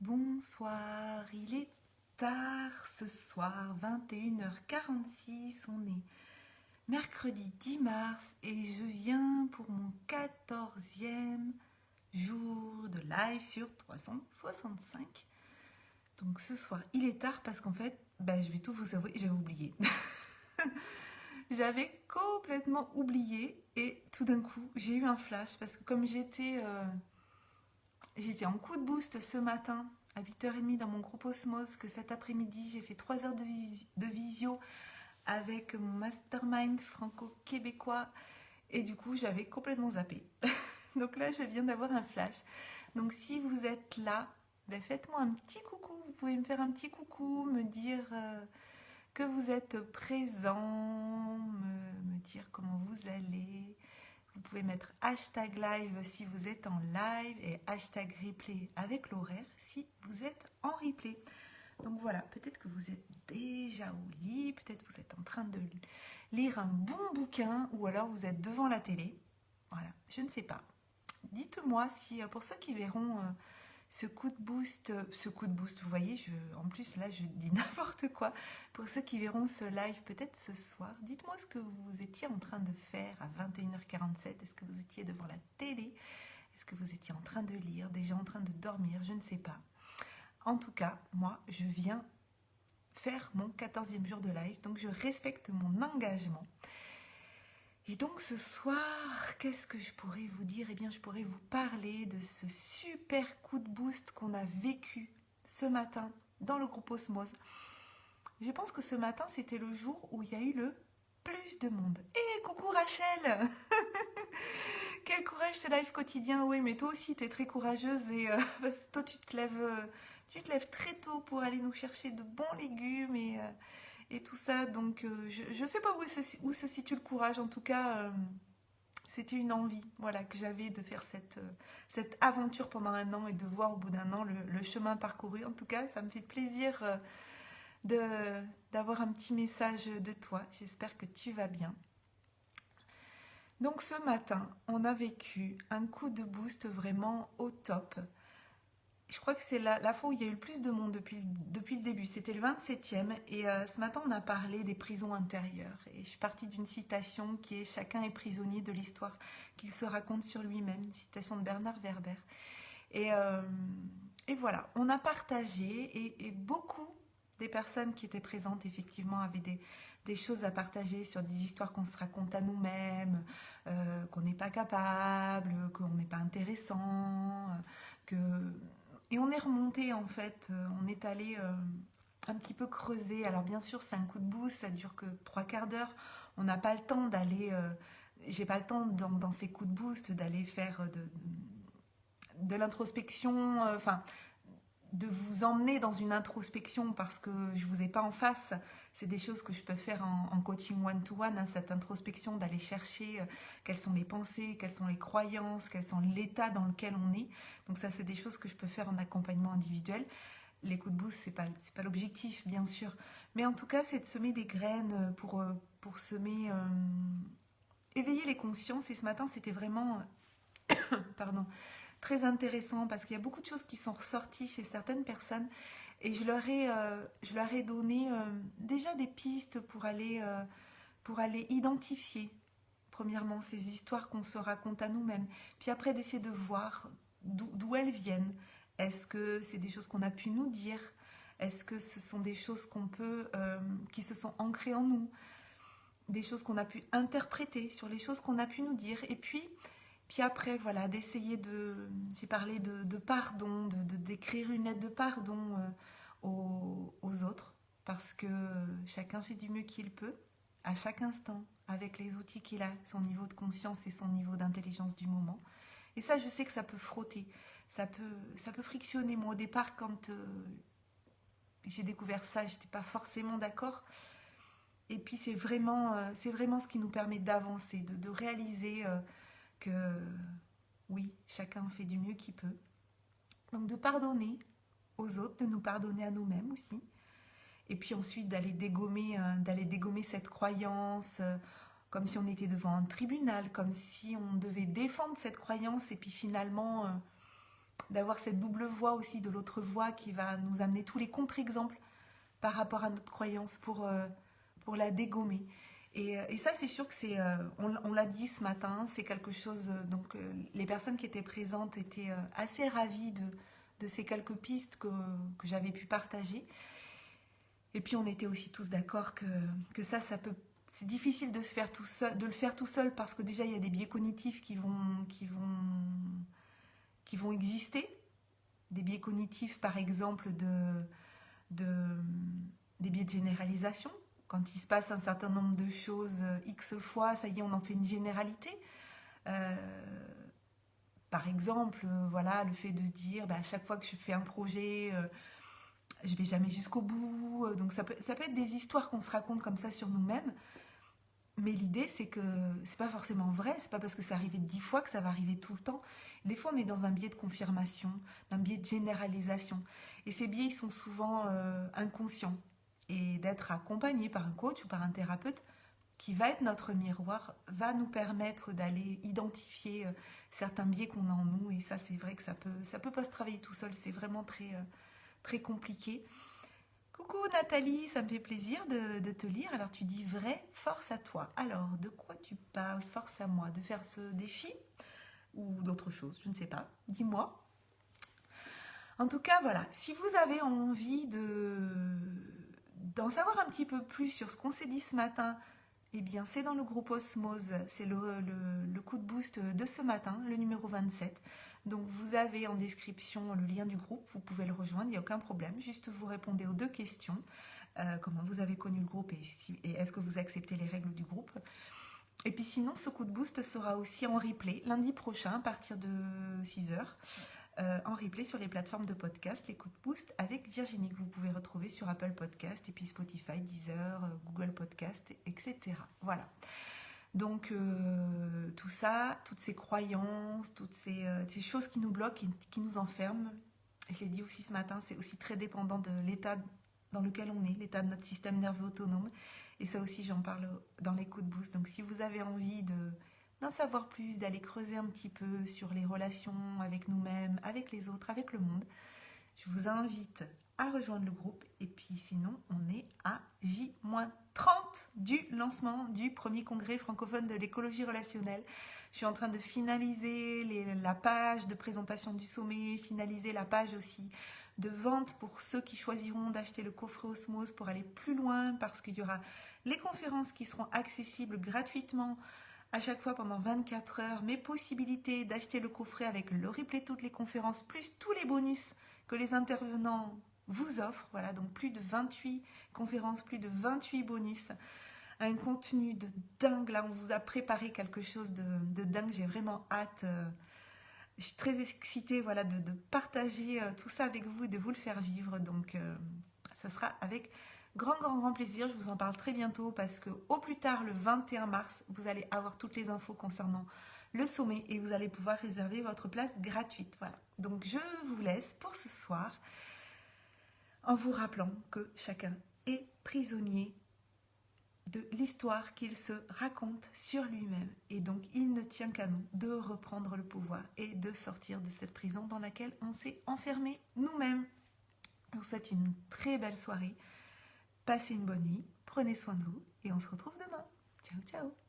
Bonsoir, il est tard ce soir, 21h46, on est mercredi 10 mars et je viens pour mon 14e jour de live sur 365. Donc ce soir, il est tard parce qu'en fait, je vais tout vous avouer, j'avais oublié. J'avais complètement oublié et tout d'un coup, j'ai eu un flash parce que comme j'étais en coup de boost ce matin à 8h30 dans mon groupe Osmose, que cet après-midi j'ai fait 3 heures de visio avec mon mastermind franco-québécois et du coup j'avais complètement zappé. Donc là je viens d'avoir un flash. Donc si vous êtes là, faites-moi un petit coucou, vous pouvez me faire un petit coucou, me dire que vous êtes présent, me dire comment vous allez. Vous pouvez mettre hashtag live si vous êtes en live et hashtag replay avec l'horaire si vous êtes en replay. Donc voilà, peut-être que vous êtes déjà au lit, peut-être que vous êtes en train de lire un bon bouquin ou alors vous êtes devant la télé. Voilà, je ne sais pas. Dites-moi si, pour ceux qui verront ce coup de boost, vous voyez, en plus là je dis n'importe quoi. Pour ceux qui verront ce live peut-être ce soir, dites-moi ce que vous étiez en train de faire à 21h47. Est-ce que vous étiez devant la télé? Est-ce que vous étiez en train de lire, déjà en train de dormir? Je ne sais pas. En tout cas, moi, je viens faire mon 14e jour de live, donc je respecte mon engagement. Et donc ce soir, qu'est-ce que je pourrais vous dire? Eh bien, je pourrais vous parler de ce super coup de boost qu'on a vécu ce matin dans le groupe Osmose. Je pense que ce matin, c'était le jour où il y a eu le plus de monde. Et coucou Rachel! Quel courage ce live quotidien! Oui, mais toi aussi, tu es très courageuse et parce que toi, tu te lèves très tôt pour aller nous chercher de bons légumes et tout ça. Donc, je ne sais pas où se situe le courage. En tout cas, c'était une envie, voilà, que j'avais de faire cette aventure pendant un an et de voir au bout d'un an le chemin parcouru. En tout cas, ça me fait plaisir d'avoir un petit message de toi. J'espère que tu vas bien. Donc ce matin, on a vécu un coup de boost vraiment au top. Je crois que c'est la fois où il y a eu le plus de monde depuis le début. C'était le 27e et ce matin on a parlé des prisons intérieures. Et je suis partie d'une citation qui est « Chacun est prisonnier de l'histoire qu'il se raconte sur lui-même », une citation de Bernard Werber. Et, euh, et voilà, on a partagé et beaucoup des personnes qui étaient présentes effectivement avaient des choses à partager sur des histoires qu'on se raconte à nous-mêmes, qu'on n'est pas capable, qu'on n'est pas intéressant, que... Et on est remonté en fait, on est allé un petit peu creuser. Alors bien sûr c'est un coup de boost, ça dure que 3/4 d'heure, on n'a pas le temps d'aller... j'ai pas le temps dans ces coups de boost d'aller faire de l'introspection, enfin de vous emmener dans une introspection parce que je vous ai pas en face. C'est des choses que je peux faire en coaching one-to-one, hein, cette introspection, d'aller chercher quelles sont les pensées, quelles sont les croyances, quels sont l'état dans lequel on est. Donc ça, c'est des choses que je peux faire en accompagnement individuel. Les coups de boost, c'est pas l'objectif, bien sûr. Mais en tout cas, c'est de semer des graines pour semer... éveiller les consciences. Et ce matin, c'était vraiment... pardon, très intéressant parce qu'il y a beaucoup de choses qui sont ressorties chez certaines personnes et je leur ai donné déjà des pistes pour aller identifier premièrement ces histoires qu'on se raconte à nous-mêmes, puis après d'essayer de voir d'où elles viennent. Est-ce que c'est des choses qu'on a pu nous dire? Est-ce que ce sont des choses qui se sont ancrées en nous? Des choses qu'on a pu interpréter sur les choses qu'on a pu nous dire? Et puis après, voilà, d'essayer j'ai parlé de pardon, d'écrire une lettre de pardon aux autres, parce que chacun fait du mieux qu'il peut, à chaque instant, avec les outils qu'il a, son niveau de conscience et son niveau d'intelligence du moment. Et ça, je sais que ça peut frotter, ça peut frictionner. Moi, au départ, quand j'ai découvert ça, j'étais pas forcément d'accord. Et puis, c'est vraiment ce qui nous permet d'avancer, de réaliser... que oui, chacun fait du mieux qu'il peut. Donc de pardonner aux autres, de nous pardonner à nous-mêmes aussi. Et puis ensuite d'aller dégommer cette croyance, comme si on était devant un tribunal, comme si on devait défendre cette croyance et puis finalement d'avoir cette double voix aussi de l'autre voix qui va nous amener tous les contre-exemples par rapport à notre croyance pour la dégommer. Et ça, c'est sûr que c'est, on l'a dit ce matin, c'est quelque chose, donc les personnes qui étaient présentes étaient assez ravies de ces quelques pistes que j'avais pu partager. Et puis on était aussi tous d'accord que ça peut, c'est difficile de le faire tout seul parce que déjà il y a des biais cognitifs qui vont exister, des biais cognitifs par exemple des biais de généralisation. Quand il se passe un certain nombre de choses X fois, ça y est, on en fait une généralité. Par exemple, voilà, le fait de se dire, à chaque fois que je fais un projet, je vais jamais jusqu'au bout. Donc ça peut être des histoires qu'on se raconte comme ça sur nous-mêmes. Mais l'idée, c'est que c'est pas forcément vrai. C'est pas parce que ça arrivé 10 fois que ça va arriver tout le temps. Des fois, on est dans un biais de confirmation, un biais de généralisation. Et ces biais, ils sont souvent inconscients. Et d'être accompagné par un coach ou par un thérapeute qui va être notre miroir, va nous permettre d'aller identifier certains biais qu'on a en nous. Et ça, c'est vrai que ça peut pas se travailler tout seul. C'est vraiment très compliqué. Coucou Nathalie, ça me fait plaisir de te lire. Alors tu dis vrai, force à toi. Alors de quoi tu parles? Force à moi de faire ce défi ou d'autre chose, je ne sais pas. Dis-moi. En tout cas, voilà, si vous avez envie d'en savoir un petit peu plus sur ce qu'on s'est dit ce matin, eh bien c'est dans le groupe Osmose, c'est le coup de boost de ce matin, le numéro 27. Donc vous avez en description le lien du groupe, vous pouvez le rejoindre, il n'y a aucun problème, juste vous répondez aux 2 questions. Comment vous avez connu le groupe et est-ce que vous acceptez les règles du groupe? Et puis sinon, ce coup de boost sera aussi en replay lundi prochain à partir de 6h. En replay sur les plateformes de podcast, les coups de boost avec Virginie, que vous pouvez retrouver sur Apple Podcast, et puis Spotify, Deezer, Google Podcast, etc. Voilà. Donc tout ça, toutes ces croyances, toutes ces choses qui nous bloquent, qui nous enferment, je l'ai dit aussi ce matin, c'est aussi très dépendant de l'état dans lequel on est, l'état de notre système nerveux autonome. Et ça aussi, j'en parle dans les coups de boost. Donc si vous avez envie d'en savoir plus, d'aller creuser un petit peu sur les relations avec nous-mêmes, avec les autres, avec le monde, je vous invite à rejoindre le groupe. Et puis sinon, on est à J-30 du lancement du premier congrès francophone de l'écologie relationnelle. Je suis en train de finaliser la page de présentation du sommet, finaliser la page aussi de vente pour ceux qui choisiront d'acheter le coffret Osmose pour aller plus loin, parce qu'il y aura les conférences qui seront accessibles gratuitement à chaque fois pendant 24 heures, mes possibilités d'acheter le coffret avec le replay de toutes les conférences, plus tous les bonus que les intervenants vous offrent. Voilà, donc plus de 28 conférences, plus de 28 bonus, un contenu de dingue. Là, on vous a préparé quelque chose de dingue. J'ai vraiment hâte. Je suis très excitée, voilà, de partager tout ça avec vous et de vous le faire vivre. Donc, ça sera avec grand plaisir. Je vous en parle très bientôt parce que au plus tard, le 21 mars, vous allez avoir toutes les infos concernant le sommet et vous allez pouvoir réserver votre place gratuite. Voilà. Donc, je vous laisse pour ce soir en vous rappelant que chacun est prisonnier de l'histoire qu'il se raconte sur lui-même. Et donc, il ne tient qu'à nous de reprendre le pouvoir et de sortir de cette prison dans laquelle on s'est enfermé nous-mêmes. Je vous souhaite une très belle soirée. Passez une bonne nuit. Prenez soin de vous et on se retrouve demain. Ciao, ciao.